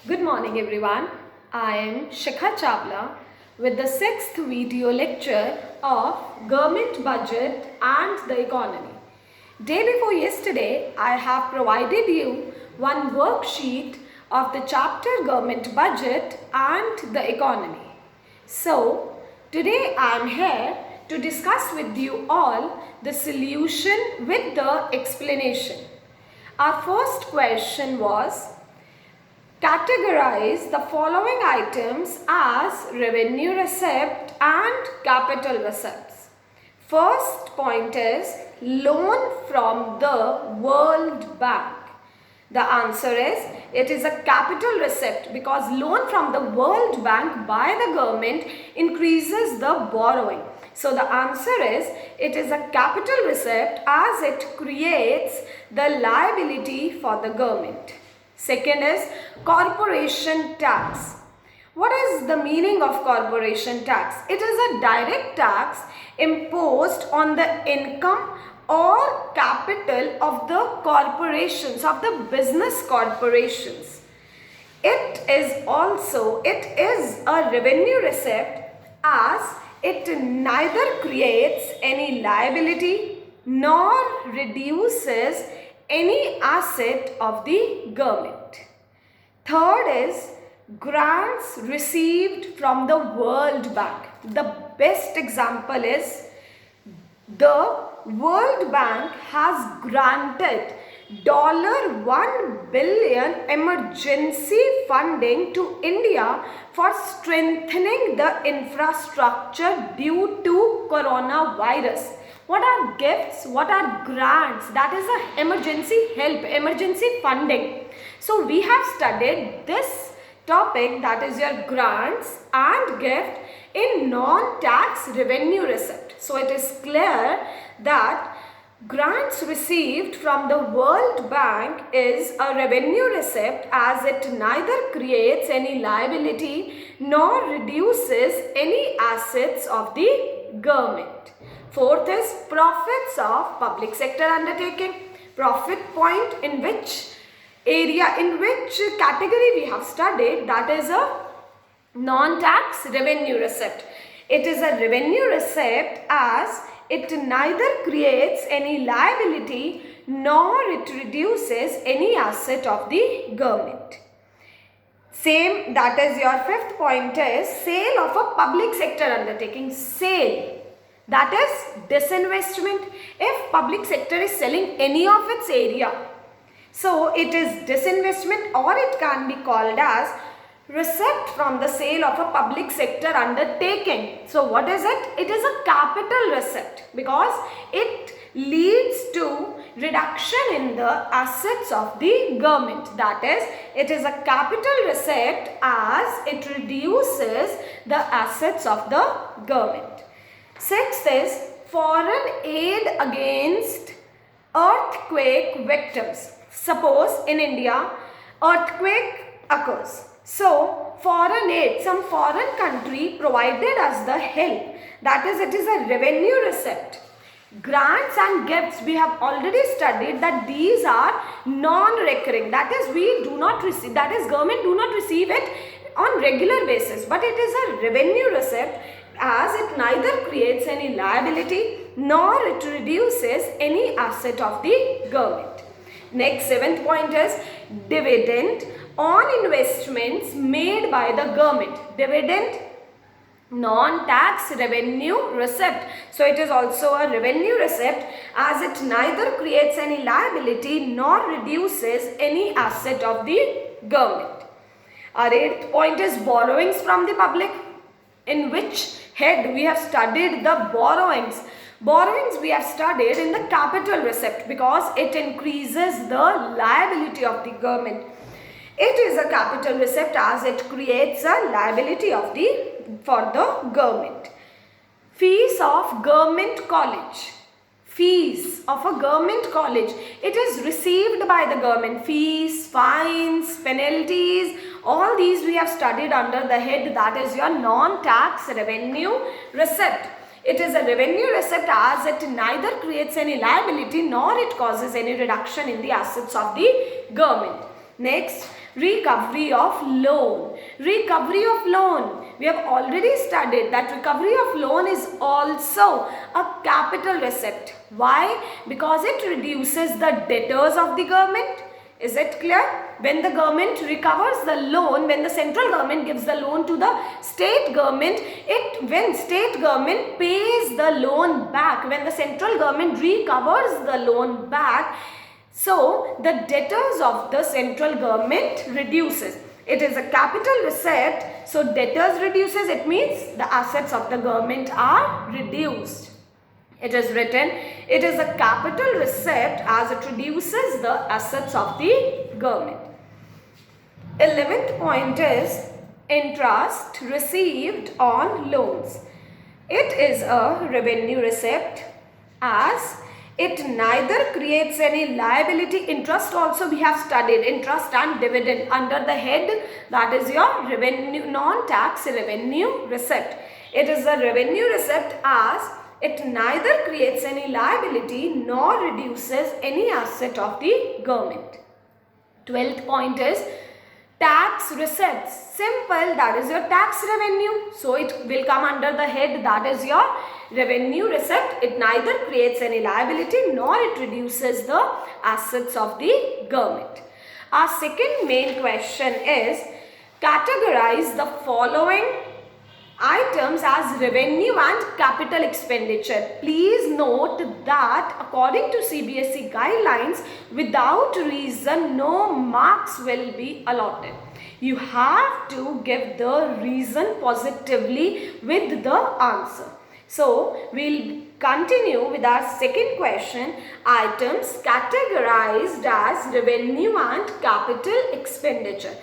Good morning everyone. I am Shikha Chawla with the 6th video lecture of Government Budget and the Economy. Day before yesterday, I have provided you one worksheet of the chapter Government Budget and the Economy. So, today I am here to discuss with you all the solution with the explanation. Our first question was, categorize the following items as revenue receipt and capital receipts. First point is loan from the World Bank. The answer is it is a capital receipt because loan from the World Bank by the government increases the borrowing. So the answer is it is a capital receipt as it creates the liability for the government. Second is corporation tax. What is the meaning of corporation tax? It is a direct tax imposed on the income or capital of the corporations, of the business corporations. It is a revenue receipt as it neither creates any liability nor reduces any asset of the government. Third is grants received from the World Bank. The best example is the World Bank has granted $1 billion emergency funding to India for strengthening the infrastructure due to coronavirus. What are gifts? What are grants? That is a emergency help, emergency funding. So we have studied this topic, that is your grants and gift, in non-tax revenue receipt. So it is clear that grants received from the World Bank is a revenue receipt as it neither creates any liability nor reduces any assets of the government. Fourth is profits of public sector undertaking. Profit point in which area, in which category we have studied, that is a non-tax revenue receipt. It is a revenue receipt as it neither creates any liability nor it reduces any asset of the government. Same, that is your fifth point is sale of a public sector undertaking. Sale, that is disinvestment. If public sector is selling any of its area, so it is disinvestment, or it can be called as receipt from the sale of a public sector undertaking. So what is it? It is a capital receipt because it leads to reduction in the assets of the government. That is, it is a capital receipt as it reduces the assets of the government. Sixth is foreign aid against earthquake victims. Suppose in India, earthquake occurs. So, foreign aid, some foreign country provided us the help. That is, it is a revenue receipt. Grants and gifts, we have already studied that these are non-recurring. That is, we do not receive, that is, government do not receive it on regular basis. But it is a revenue receipt as it neither creates any liability nor it reduces any asset of the government. Next, seventh point is dividend on investments made by the government. Dividend, non-tax revenue receipt. So it is also a revenue receipt as it neither creates any liability nor reduces any asset of the government. Our eighth point is borrowings from the public, in which head we have studied the borrowings. Borrowings we have studied in the capital receipt because it increases the liability of the government. It is a capital receipt as it creates a liability of for the government. Fees of government college. Fees of a government college. It is received by the government. Fees, fines, penalties, all these we have studied under the head, that is your non-tax revenue receipt. It is a revenue receipt as it neither creates any liability nor it causes any reduction in the assets of the government. Next, recovery of loan. Recovery of loan. We have already studied that recovery of loan is also a capital receipt. Why? Because it reduces the debtors of the government. Is it clear? When the government recovers the loan, when the central government gives the loan to the state government, when state government pays the loan back, when the central government recovers the loan back, so the debtors of the central government reduces. It is a capital receipt, so debtors reduces, it means the assets of the government are reduced. It is written, it is a capital receipt as it reduces the assets of the government. 11th point is interest received on loans. It is a revenue receipt as it neither creates any liability. Interest also we have studied, interest and dividend under the head, that is your revenue, non-tax revenue receipt. It is a revenue receipt as it neither creates any liability nor reduces any asset of the government. 12th point is tax receipts. Simple, that is your tax revenue. So it will come under the head, that is your revenue receipt. It neither creates any liability nor it reduces the assets of the government. Our second main question is categorize the following items as revenue and capital expenditure. Please note that according to CBSE guidelines, without reason no marks will be allotted. You have to give the reason positively with the answer. So we'll continue with our second question, items categorized as revenue and capital expenditure.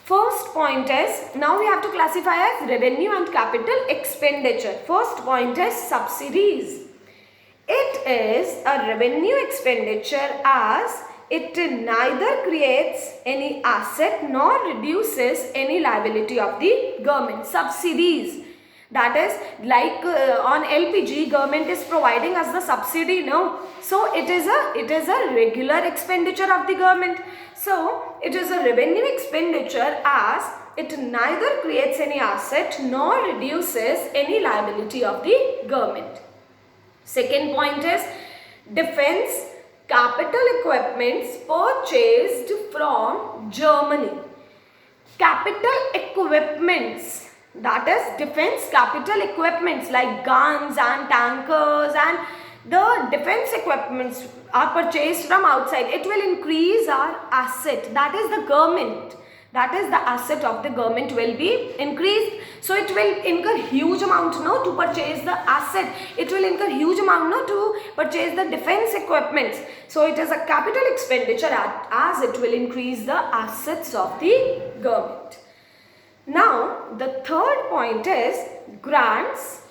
First point is, now we have to classify as revenue and capital expenditure. First point is subsidies. It is a revenue expenditure as it neither creates any asset nor reduces any liability of the government. Subsidies. That is like on LPG, government is providing us the subsidy now. So it is a regular expenditure of the government. So it is a revenue expenditure as it neither creates any asset nor reduces any liability of the government. Second point is defense capital equipments purchased from Germany. Capital equipments, that is defense capital equipments like guns and tankers and the defense equipments are purchased from outside. It will increase our asset, that is the government. That is the asset of the government will be increased. So it will incur huge amount now to purchase the asset. It will incur huge amount now to purchase the defense equipments. So it is a capital expenditure as it will increase the assets of the government. Now the third point is grants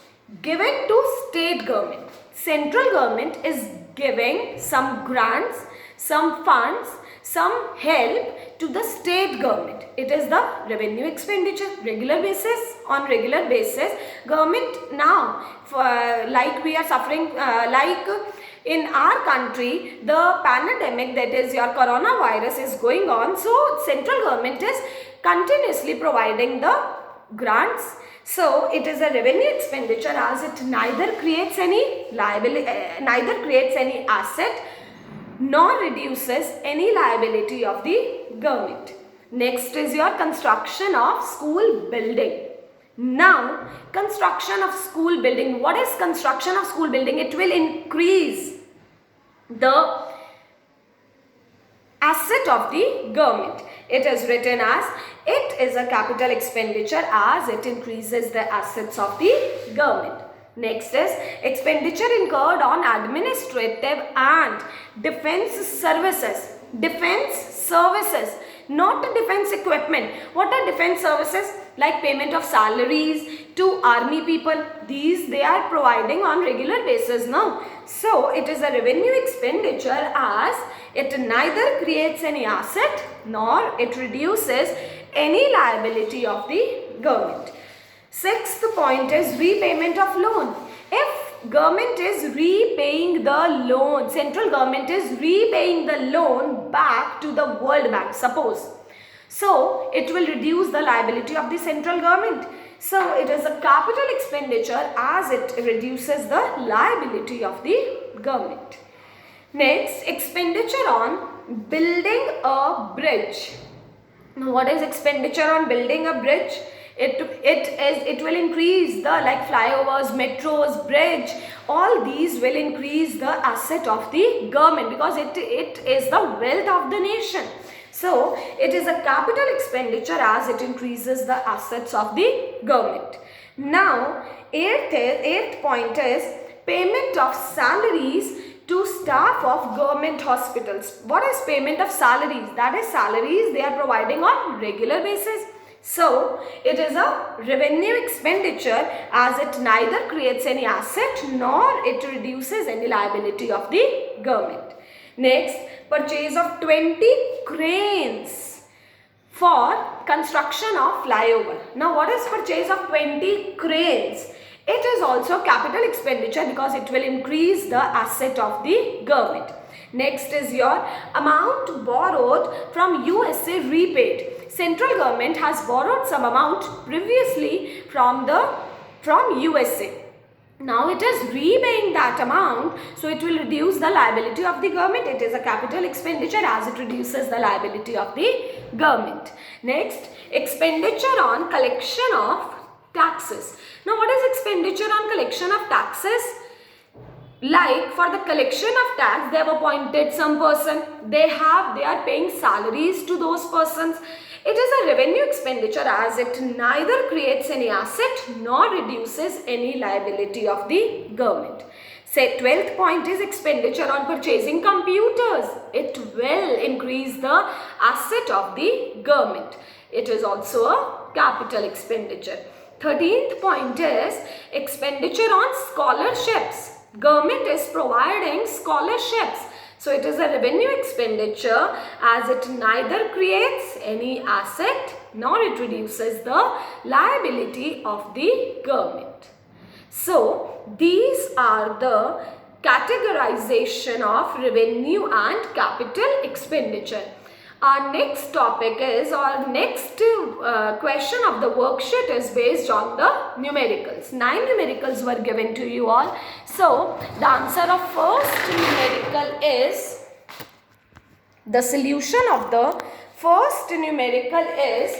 given to state government. Central government is giving some grants, some funds, some help to the state government. It is the revenue expenditure, regular basis. On regular basis, government now, like we are suffering, like in our country, the pandemic, that is your coronavirus is going on. So central government is continuously providing the grants. So it is a revenue expenditure as it neither creates any liability, neither creates any asset nor reduces any liability of the government. Next is your construction of school building. Now, construction of school building. What is construction of school building? It will increase the asset of the government. It is written as it is a capital expenditure as it increases the assets of the government. Next is expenditure incurred on administrative and defense services. Defense services, not defense equipment. What are defense services? Like payment of salaries to army people. These they are providing on regular basis now. So it is a revenue expenditure as it neither creates any asset nor it reduces any liability of the government. Sixth point is repayment of loan. If government is repaying the loan, central government is repaying the loan back to the World Bank, suppose. So it will reduce the liability of the central government. So it is a capital expenditure as it reduces the liability of the government. Next, expenditure on building a bridge. Now, what is expenditure on building a bridge? It will increase the like flyovers, metros, bridge. All these will increase the asset of the government because it is the wealth of the nation. So it is a capital expenditure as it increases the assets of the government. Now, eighth point is payment of salaries to staff of government hospitals. What is payment of salaries? That is salaries they are providing on regular basis. So it is a revenue expenditure as it neither creates any asset nor it reduces any liability of the government. Next, purchase of 20 cranes for construction of flyover. Now what is purchase of 20 cranes? It is also capital expenditure because it will increase the asset of the government. Next is your amount borrowed from USA repaid. Central government has borrowed some amount previously from USA. Now it is repaying that amount, so it will reduce the liability of the government. It is a capital expenditure as it reduces the liability of the government. Next, expenditure on collection of taxes. Now what is expenditure on collection of taxes? Like for the collection of tax, they have appointed some person, they are paying salaries to those persons. It is a revenue expenditure as it neither creates any asset nor reduces any liability of the government. Say 12th point is expenditure on purchasing computers. It will increase the asset of the government. It is also a capital expenditure. 13th point is expenditure on scholarships. Government is providing scholarships. So it is a revenue expenditure as it neither creates any asset nor it reduces the liability of the government. So these are the categorization of revenue and capital expenditure. Our next topic is, or next question of the worksheet is based on the numericals. 9 numericals were given to you all. So the answer of first numerical is, the solution of the first numerical is,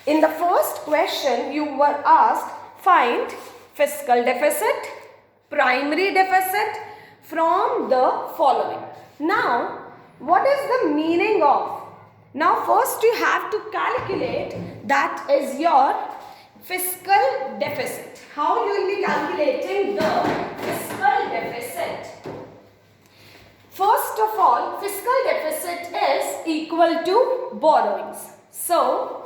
in the first question you were asked, find fiscal deficit, primary deficit from the following. Now, what is the meaning of? Now first you have to calculate, that is your fiscal deficit. How you will be calculating the fiscal deficit? First of all, fiscal deficit is equal to borrowings. So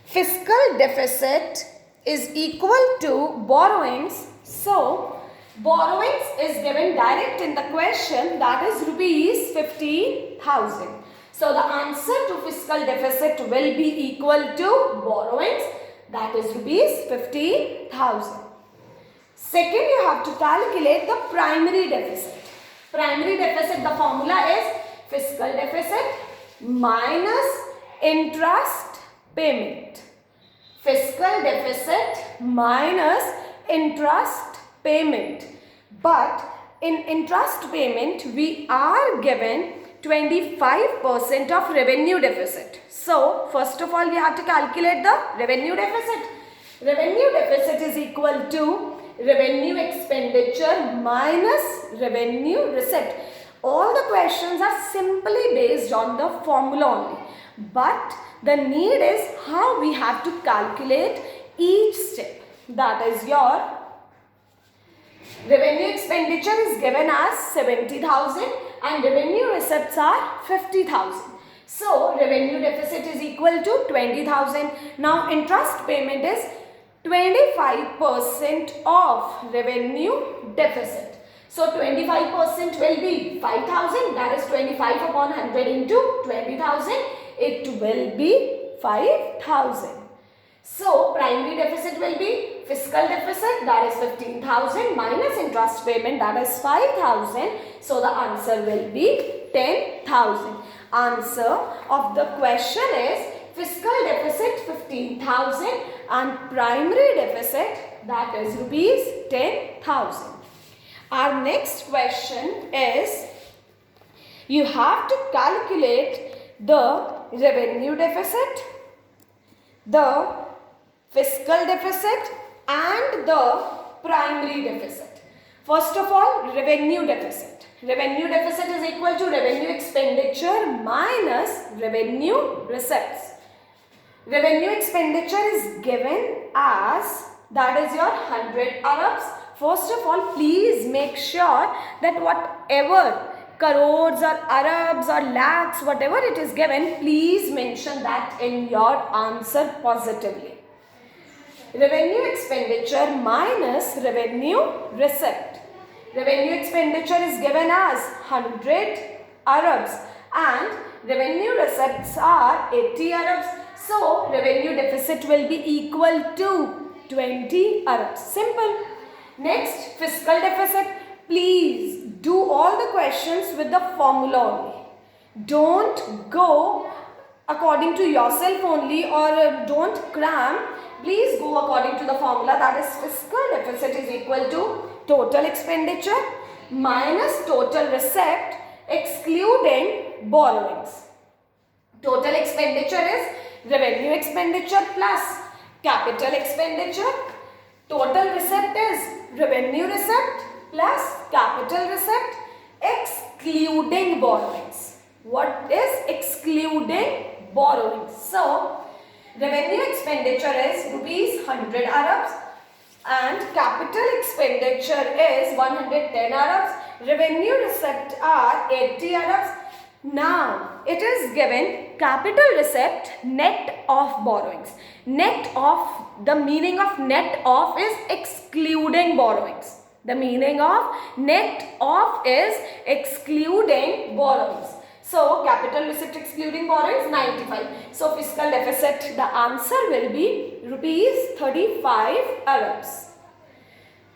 fiscal deficit is equal to borrowings. So borrowings is given direct in the question, that is rupees 15,000. So the answer to fiscal deficit will be equal to borrowings, that is rupees 15,000. Second, you have to calculate the primary deficit. Primary deficit, the formula is fiscal deficit minus interest payment. Fiscal deficit minus interest payment. But in interest payment we are given 25% of revenue deficit. So first of all we have to calculate the revenue deficit. Revenue deficit is equal to revenue expenditure minus revenue receipt. All the questions are simply based on the formula only. But the need is how we have to calculate each step. That is your revenue expenditure is given as 70,000 and revenue receipts are 50,000. So revenue deficit is equal to 20,000. Now interest payment is 25% of revenue deficit. So 25% will be 5,000, that is 25 upon 100 into 20,000. It will be 5,000. So primary deficit will be fiscal deficit, that is 15,000 minus interest payment, that is 5,000. So the answer will be 10,000. Answer of the question is fiscal deficit 15,000 and primary deficit, that is rupees 10,000. Our next question is, you have to calculate the revenue deficit, the fiscal deficit and the primary deficit. First of all, revenue deficit. Revenue deficit is equal to revenue expenditure minus revenue receipts. Revenue expenditure is given as, that is your 100 Arabs. First of all, please make sure that whatever crores or Arabs or lakhs, whatever it is given, please mention that in your answer positively. Revenue expenditure minus revenue receipt. Revenue expenditure is given as 100 Arabs and revenue receipts are 80 Arabs. So, revenue deficit will be equal to 20 Arabs. Simple. Next, fiscal deficit. Please do all the questions with the formula only. Don't go according to yourself only or don't cram. Please go according to the formula, that is fiscal deficit is equal to total expenditure minus total receipt excluding borrowings. Total expenditure is revenue expenditure plus capital expenditure. Total receipt is revenue receipt plus capital receipt excluding borrowings. What is excluding borrowings? So, revenue expenditure is rupees 100 Arabs and capital expenditure is 110 Arabs. Revenue receipt are 80 Arabs. Now, it is given capital receipt net of borrowings. Net of, the meaning of net of is excluding borrowings. The meaning of net of is excluding borrowings. So, capital receipt excluding borrowings 95. So, fiscal deficit, the answer will be rupees 35 Arabs.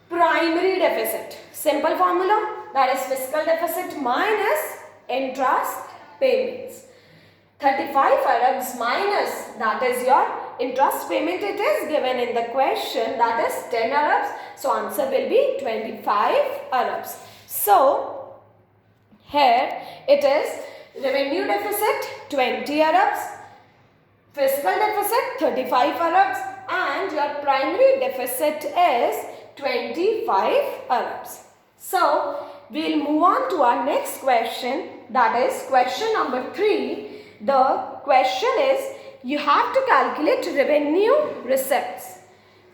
Primary deficit, simple formula, that is fiscal deficit minus interest payments. 35 Arabs minus, that is your interest payment, it is given in the question, that is 10 Arabs. So, answer will be 25 Arabs. So, here it is revenue deficit 20 Arabs, fiscal deficit 35 Arabs and your primary deficit is 25 Arabs. So, we will move on to our next question, that is question number 3. The question is, you have to calculate revenue receipts,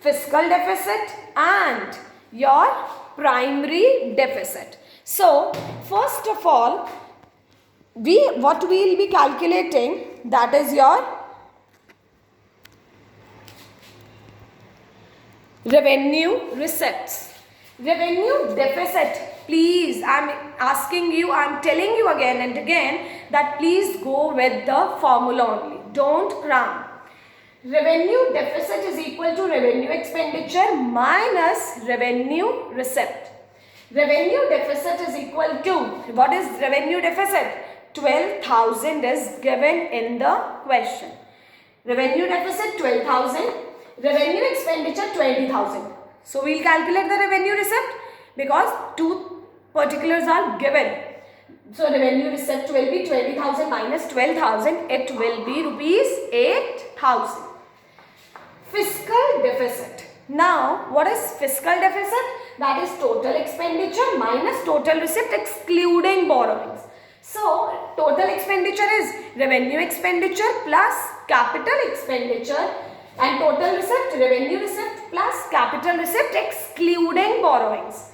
fiscal deficit and your primary deficit. So, first of all, what we will be calculating, that is your revenue receipts. Revenue deficit, please, I am asking you, I am telling you again and again that please go with the formula only. Don't cram. Revenue deficit is equal to revenue expenditure minus revenue receipt. Revenue deficit is equal to, what is revenue deficit? 12,000 is given in the question. Revenue deficit 12,000, revenue expenditure 20,000. So, we will calculate the revenue receipt because two particulars are given. So, revenue receipt will be 20,000 minus 12,000. It will be rupees 8,000. Fiscal deficit. Now, what is fiscal deficit? That is total expenditure minus total receipt excluding borrowings. So, total expenditure is revenue expenditure plus capital expenditure and total receipt revenue receipt plus capital receipt excluding borrowings.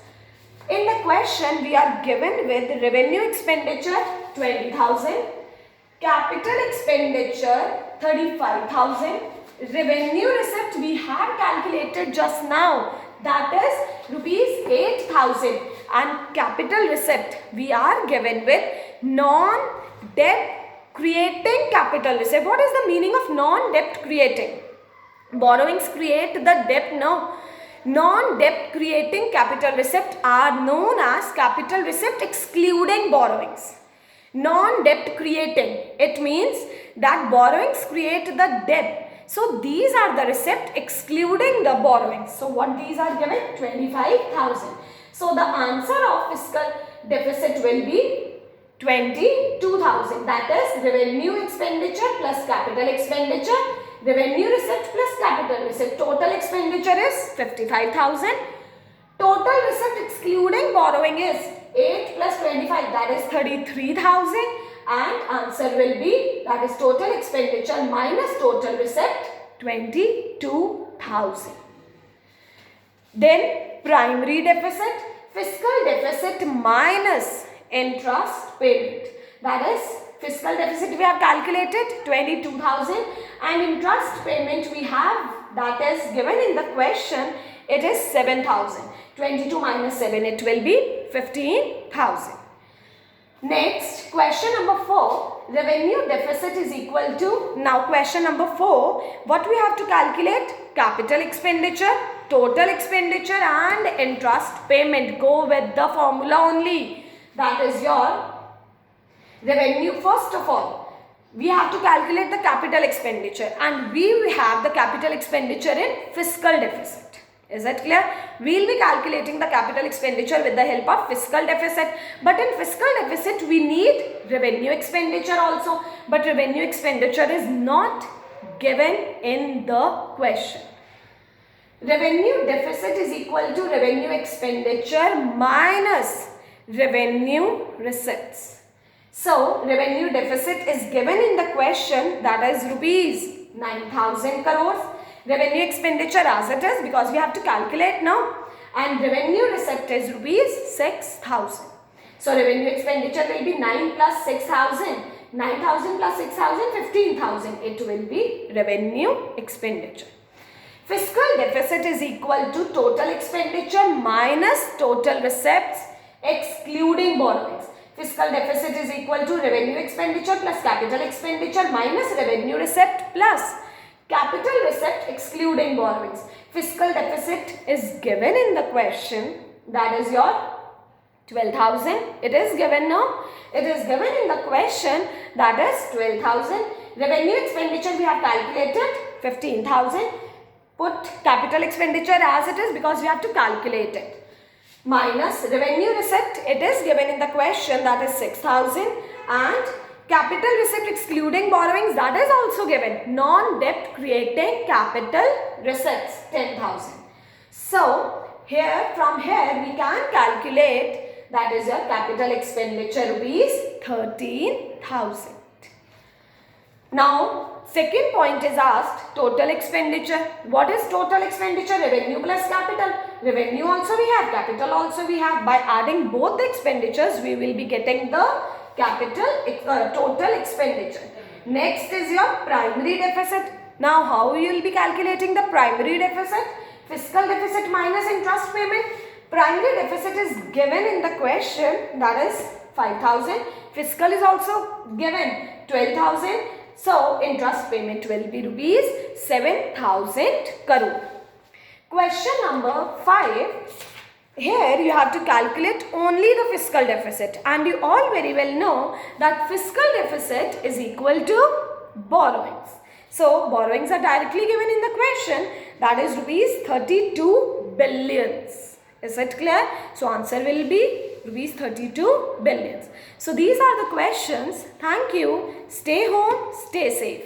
In the question, we are given with revenue expenditure 20,000, capital expenditure 35,000, revenue receipt we have calculated just now, that is rupees 8,000 and capital receipt we are given with non-debt creating capital receipt. What is the meaning of non-debt creating? Borrowings create the debt, no. Non-debt creating capital receipt are known as capital receipt excluding borrowings. Non-debt creating. It means that borrowings create the debt. So these are the receipt excluding the borrowings. So what these are given? 25,000. So the answer of fiscal deficit will be 22,000. That is revenue expenditure plus capital expenditure. Revenue receipt plus capital receipt. Total expenditure is 55,000. Total receipt excluding borrowing is 8 plus 25, that is 33,000, and answer will be, that is total expenditure minus total receipt, 22,000. Then primary deficit, fiscal deficit minus interest payment. That is fiscal deficit we have calculated 22,000 and interest payment we have, that is given in the question, it is 7,000. 22 minus 7, it will be 15,000. Next, question number 4, revenue deficit is equal to, now question number 4, what we have to calculate? Capital expenditure, total expenditure and interest payment. Go with the formula only. That is your revenue. First of all, we have to calculate the capital expenditure and we have the capital expenditure in fiscal deficit. Is that clear? We will be calculating the capital expenditure with the help of fiscal deficit. But in fiscal deficit, we need revenue expenditure also. But revenue expenditure is not given in the question. Revenue deficit is equal to revenue expenditure minus revenue receipts. So, revenue deficit is given in the question, that is rupees 9,000 crores. Revenue expenditure as it is because we have to calculate now, and revenue receipt is rupees 6,000. So revenue expenditure will be 9 plus 6,000. 9,000 plus 6,000, 15,000. It will be revenue expenditure. Fiscal deficit is equal to total expenditure minus total receipts excluding borrowings. Fiscal deficit is equal to revenue expenditure plus capital expenditure minus revenue receipt plus capital receipt excluding borrowings. Fiscal deficit is given in the question, that is your 12,000. It is given now. It is given in the question, that is 12,000. Revenue expenditure we have calculated 15,000. Put capital expenditure as it is because we have to calculate it. Minus revenue receipt, it is given in the question, that is 6,000, and capital receipt excluding borrowings, that is also given. Non-debt creating capital receipts 10,000. So here, from here we can calculate, that is your capital expenditure rupees 13,000. Now second point is asked, total expenditure. What is total expenditure? Revenue plus capital. Revenue also we have, capital also we have. By adding both the expenditures, we will be getting the total expenditure. Next is your primary deficit. Now how you will be calculating the primary deficit? Fiscal deficit minus interest payment. Primary deficit is given in the question, that is 5,000. Fiscal is also given 12,000. So interest payment will be rupees 7,000 crore. Question number 5. Here you have to calculate only the fiscal deficit, and you all very well know that fiscal deficit is equal to borrowings. So borrowings are directly given in the question, that is rupees 32 billions. Is it clear? So answer will be rupees 32 billions. So these are the questions. Thank you. Stay home, stay safe.